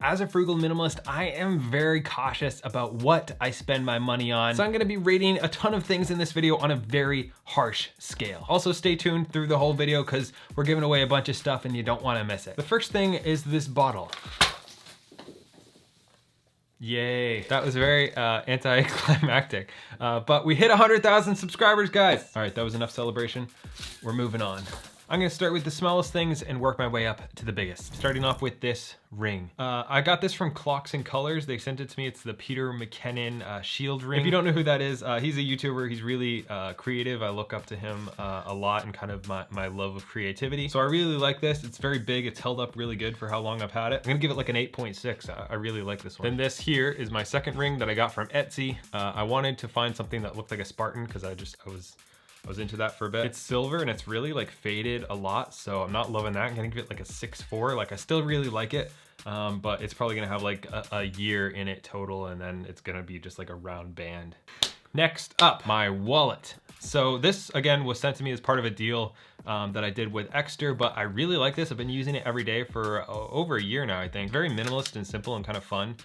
As a frugal minimalist, I am very cautious about what I spend my money on. So I'm gonna be rating a ton of things in this video on a very harsh scale. Also stay tuned through the whole video because we're giving away a bunch of stuff and you don't wanna miss it. The first thing is this bottle. Yay, that was very anticlimactic. But we hit 100,000 subscribers, guys. All right, that was enough celebration. We're moving on. I'm gonna start with the smallest things and work my way up to the biggest. Starting off with this ring. I got this from Clocks and Colors. They sent it to me. It's the Peter McKinnon shield ring. If you don't know who that is, he's a YouTuber. He's really creative. I look up to him a lot and kind of my love of creativity. So I really like this. It's very big. It's held up really good for how long I've had it. I'm gonna give it like an 8.6. I really like this one. Then this here is my second ring that I got from Etsy. I wanted to find something that looked like a Spartan because I was into that for a bit. It's silver and it's really like faded a lot, so I'm not loving that. I'm gonna give it like a 6.4. Like I still really like it, but it's probably gonna have like a year in it total, and then it's gonna be just like a round band. Next up, my wallet. So this again was sent to me as part of a deal that I did with Exter, but I really like this. I've been using it every day for over a year now, I think. Very minimalist and simple and kind of fun.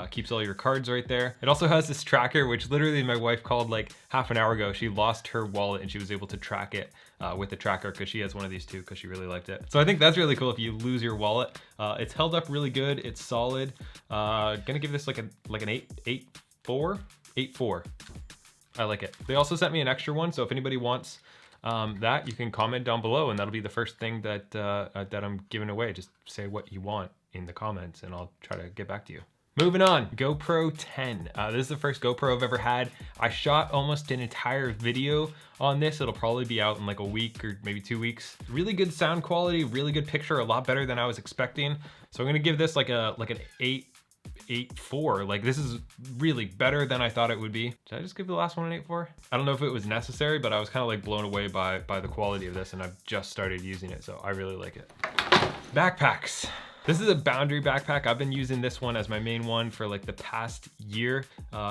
Keeps all your cards right there. It also has this tracker, which literally my wife called like half an hour ago. She lost her wallet and she was able to track it with the tracker because she has one of these too because she really liked it. So I think that's really cool if you lose your wallet. It's held up really good. It's solid. Gonna give this like an 8.4. I like it. They also sent me an extra one, so if anybody wants that, you can comment down below and that'll be the first thing that I'm giving away. Just say what you want in the comments and I'll try to get back to you. Moving on, GoPro 10. This is the first GoPro I've ever had. I shot almost an entire video on this. It'll probably be out in like a week or maybe 2 weeks. Really good sound quality, really good picture, a lot better than I was expecting. So I'm gonna give this like an 8.4. Like this is really better than I thought it would be. Did I just give the last one an 8.4? I don't know if it was necessary, but I was kind of like blown away by the quality of this and I've just started using it, so I really like it. Backpacks. This is a Boundary backpack. I've been using this one as my main one for like the past year.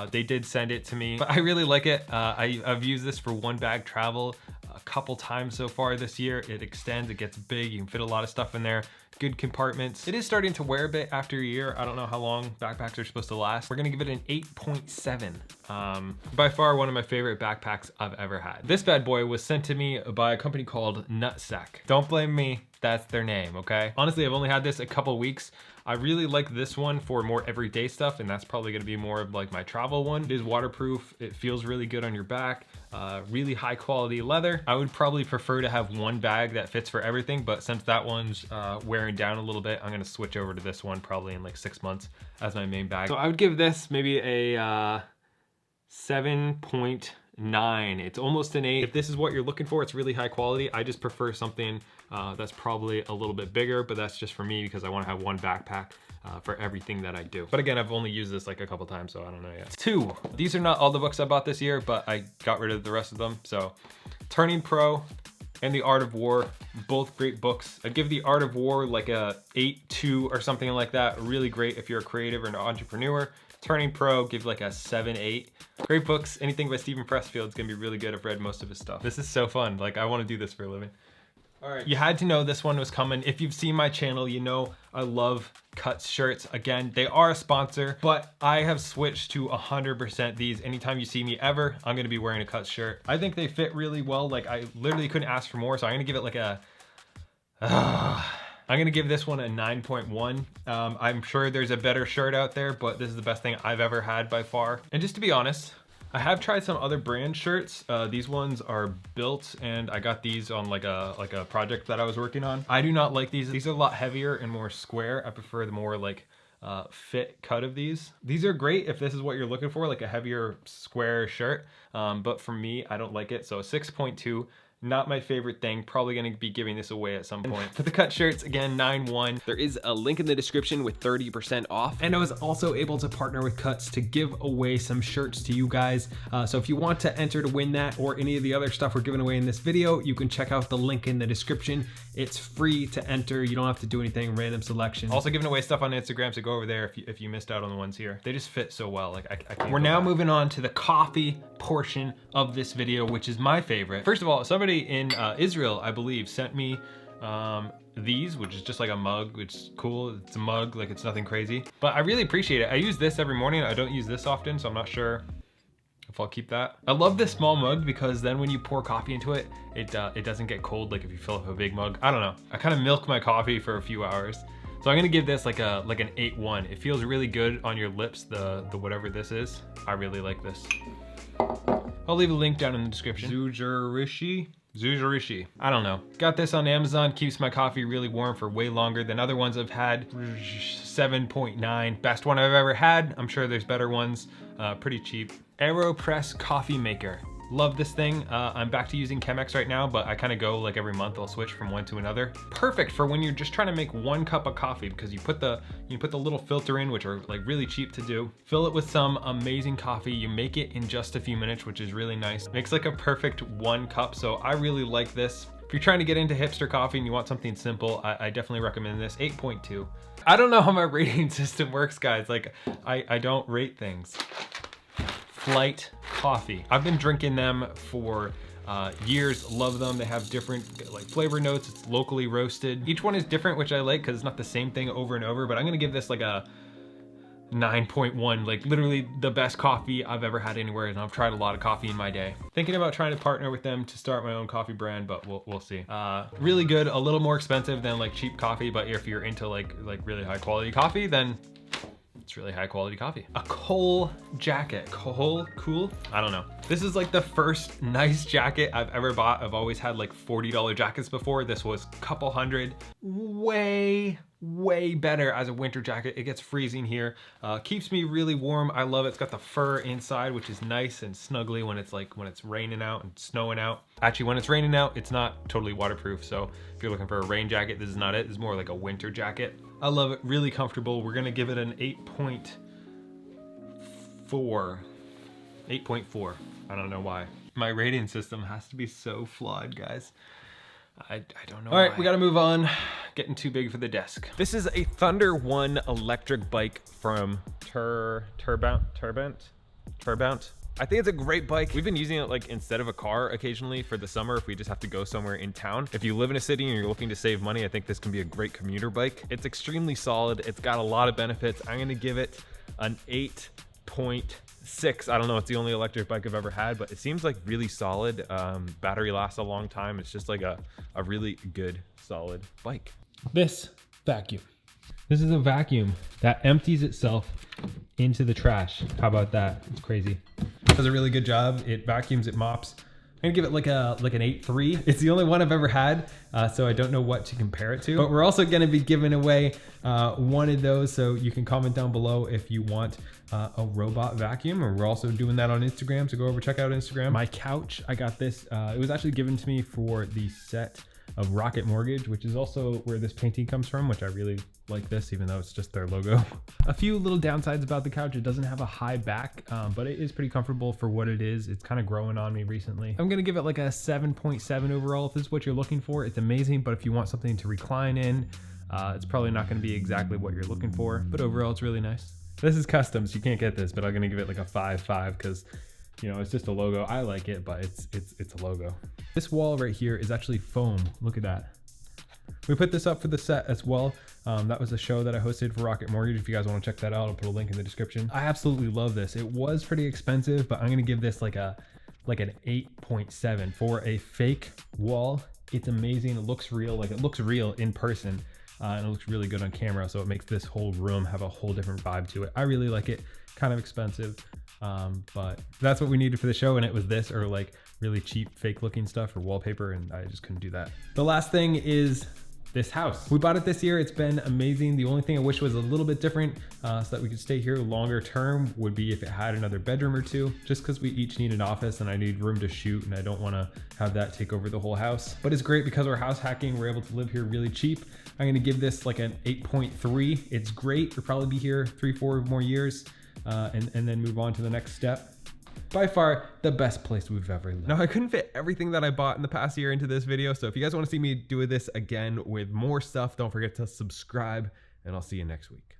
They did send it to me, but I really like it. I've used this for one bag travel a couple times so far this year. It extends, it gets big, you can fit a lot of stuff in there. Good compartments. It is starting to wear a bit after a year. I don't know how long backpacks are supposed to last. We're gonna give it an 8.7. By far one of my favorite backpacks I've ever had. This bad boy was sent to me by a company called Nutsack. Don't blame me, that's their name, okay? Honestly, I've only had this a couple weeks. I really like this one for more everyday stuff, and that's probably gonna be more of like my travel one. It is waterproof, it feels really good on your back, really high quality leather. I would probably prefer to have one bag that fits for everything, but since that one's wearing down a little bit, I'm gonna switch over to this one probably in like 6 months as my main bag. So I would give this maybe a 7.9. It's almost an 8. If this is what you're looking for, it's really high quality. I just prefer something that's probably a little bit bigger, but that's just for me because I want to have one backpack for everything that I do. But again, I've only used this like a couple times, so I don't know yet. 2. These are not all the books I bought this year, but I got rid of the rest of them. So Turning Pro and The Art of War, both great books. I'd give The Art of War like a 8.2 or something like that. Really great if you're a creative or an entrepreneur. Turning Pro, give like a 7.8. Great books. Anything by Stephen Pressfield is gonna be really good. I've read most of his stuff. This is so fun. Like I wanna do this for a living. All right, you had to know this one was coming. If you've seen my channel, you know I love Cuts shirts. Again, they are a sponsor, but I have switched to 100% these. Anytime you see me ever, I'm gonna be wearing a Cuts shirt. I think they fit really well. Like I literally couldn't ask for more, so I'm gonna give it like a, I'm gonna give this one a 9.1. I'm sure there's a better shirt out there, but this is the best thing I've ever had by far. And just to be honest, I have tried some other brand shirts. These ones are built, and I got these on like a project that I was working on. I do not like these. These are a lot heavier and more square. I prefer the more like fit cut of these. These are great if this is what you're looking for, like a heavier square shirt. But for me, I don't like it. So a 6.2. Not my favorite thing. Probably gonna be giving this away at some point. For the Cut shirts, again, 9.1. There is a link in the description with 30% off. And I was also able to partner with Cuts to give away some shirts to you guys. So if you want to enter to win that or any of the other stuff we're giving away in this video, you can check out the link in the description. It's free to enter. You don't have to do anything, random selection. Also giving away stuff on Instagram, so go over there if you missed out on the ones here. They just fit so well. Like I can't. We're now moving on to the coffee portion of this video, which is my favorite. First of all, somebody in Israel, I believe, sent me these, which is just like a mug, which is cool. It's a mug, like it's nothing crazy, but I really appreciate it. I use this every morning. I don't use this often, so I'm not sure if I'll keep that. I love this small mug because then when you pour coffee into it, it doesn't get cold like if you fill up a big mug. I don't know. I kind of milk my coffee for a few hours. So I'm gonna give this like an 8.1. It feels really good on your lips, the whatever this is. I really like this. I'll leave a link down in the description. Zujirishi. I don't know. Got this on Amazon. Keeps my coffee really warm for way longer than other ones I've had. 7.9. Best one I've ever had. I'm sure there's better ones. Pretty cheap. AeroPress coffee maker. Love this thing. I'm back to using Chemex right now, but I kind of go like every month. I'll switch from one to another. Perfect for when you're just trying to make 1 cup of coffee, because you put the little filter in, which are like really cheap to do. Fill it with some amazing coffee. You make it in just a few minutes, which is really nice. Makes like a perfect 1 cup. So I really like this. If you're trying to get into hipster coffee and you want something simple, I definitely recommend this. 8.2. I don't know how my rating system works, guys. Like I don't rate things. Flight coffee. I've been drinking them for years. Love them. They have different like flavor notes. It's locally roasted. Each one is different, which I like because it's not the same thing over and over, but I'm gonna give this like a 9.1, like literally the best coffee I've ever had anywhere, and I've tried a lot of coffee in my day. Thinking about trying to partner with them to start my own coffee brand, but we'll see. Really good, a little more expensive than like cheap coffee, but if you're into like really high quality coffee, then it's really high quality coffee. A Cole jacket. Cole, cool? I don't know. This is like the first nice jacket I've ever bought. I've always had like $40 jackets before. This was a couple hundred. Way better as a winter jacket. It gets freezing here. Keeps me really warm. I love it. It's got the fur inside, which is nice and snuggly when it's raining out and snowing out. Actually, when it's raining out, it's not totally waterproof. So if you're looking for a rain jacket, this is not it. This is more like a winter jacket. I love it. Really comfortable. We're gonna give it an 8.4. 8.4. I don't know why. My rating system has to be so flawed, guys. I don't know. All right, we gotta move on. Getting too big for the desk. This is a Thunder 1 electric bike from Turbount. I think it's a great bike. We've been using it like instead of a car occasionally for the summer if we just have to go somewhere in town. If you live in a city and you're looking to save money, I think this can be a great commuter bike. It's extremely solid. It's got a lot of benefits. I'm gonna give it an 8.6. I don't know, it's the only electric bike I've ever had, but it seems like really solid. Battery lasts a long time. It's just like a really good, solid bike. This vacuum. This is a vacuum that empties itself into the trash. How about that? It's crazy. It does a really good job. It vacuums, it mops. I'm gonna give it like an 8.3. It's the only one I've ever had, so I don't know what to compare it to. But we're also gonna be giving away one of those, so you can comment down below if you want a robot vacuum, or we're also doing that on Instagram, so go over, check out Instagram. My couch, I got this. It was actually given to me for the set of Rocket Mortgage, which is also where this painting comes from, which I really like this, even though it's just their logo. A few little downsides about the couch: it doesn't have a high back, but it is pretty comfortable for what it is. It's kind of growing on me recently. I'm gonna give it like a 7.7 overall. If this is what you're looking for, it's amazing, but if you want something to recline in, it's probably not gonna be exactly what you're looking for, but overall it's really nice. This is custom, so you can't get this, but I'm gonna give it like a 5.5 because, you know, it's just a logo. I like it, but it's a logo. This wall right here is actually foam. Look at that. We put this up for the set as well. That was a show that I hosted for Rocket Mortgage. If you guys want to check that out, I'll put a link in the description. I absolutely love this. It was pretty expensive, but I'm gonna give this like an 8.7 for a fake wall. It's amazing. It looks real. Like, it looks real in person, and it looks really good on camera. So it makes this whole room have a whole different vibe to it. I really like it. Kind of expensive. But that's what we needed for the show, and it was this or like really cheap fake looking stuff or wallpaper, and I just couldn't do that. The last thing is this house. We bought it this year. It's been amazing. The only thing I wish was a little bit different so that we could stay here longer term would be if it had another bedroom or two, just because we each need an office and I need room to shoot, and I don't want to have that take over the whole house. But it's great because we're house hacking. We're able to live here really cheap. I'm going to give this like an 8.3. It's great. We'll probably be here 3-4 more years. And then move on to the next step. By far the best place we've ever lived. Now, I couldn't fit everything that I bought in the past year into this video, so if you guys want to see me do this again with more stuff, don't forget to subscribe, and I'll see you next week.